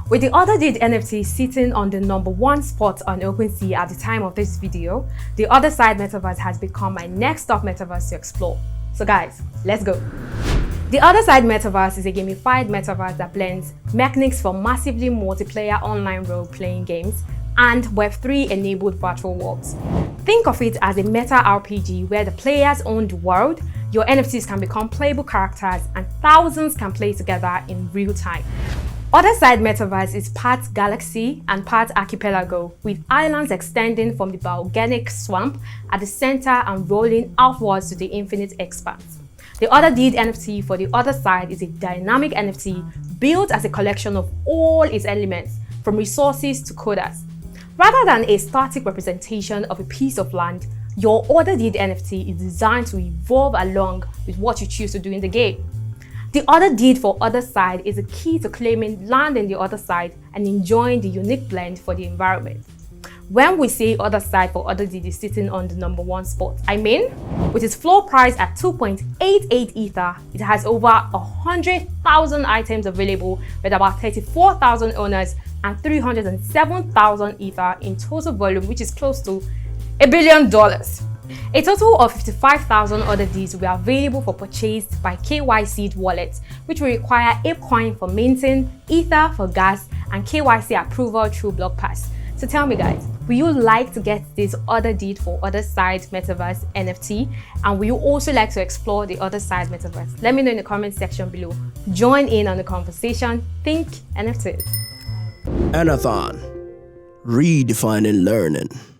With the Otherdeed NFT sitting on the #1 spot on OpenSea at the time of this video, the Otherside metaverse has become my next top metaverse to explore. So guys, let's go. The Otherside metaverse is a gamified metaverse that blends mechanics for massively multiplayer online role-playing games and Web3 enabled virtual worlds. Think of it as a meta RPG where the players own the world, your NFTs can become playable characters, and thousands can play together in real time. Otherside metaverse is part galaxy and part archipelago, with islands extending from the biogenic swamp at the center and rolling outwards to the infinite expanse. The Otherdeed NFT for the Otherside is a dynamic NFT built as a collection of all its elements, from resources to coders. Rather than a static representation of a piece of land, your Otherdeed NFT is designed to evolve along with what you choose to do in the game. The Otherdeed for Otherside is a key to claiming land in the Otherside and enjoying the unique blend for the environment. When we say Otherside for Otherdeed is sitting on the #1 spot, I mean, with its floor price at 2.88 Ether, it has over 100,000 items available with about 34,000 owners and 307,000 Ether in total volume, which is close to $1 billion. A total of 55,000 Otherdeeds were available for purchase by KYC wallets, which will require ApeCoin for minting, Ether for gas, and KYC approval through BlockPass. So tell me guys, will you like to get this Otherdeed for Otherside metaverse NFT? And will you also like to explore the Otherside metaverse? Let me know in the comment section below. Join in on the conversation. Think NFTs. Anathon, redefining learning.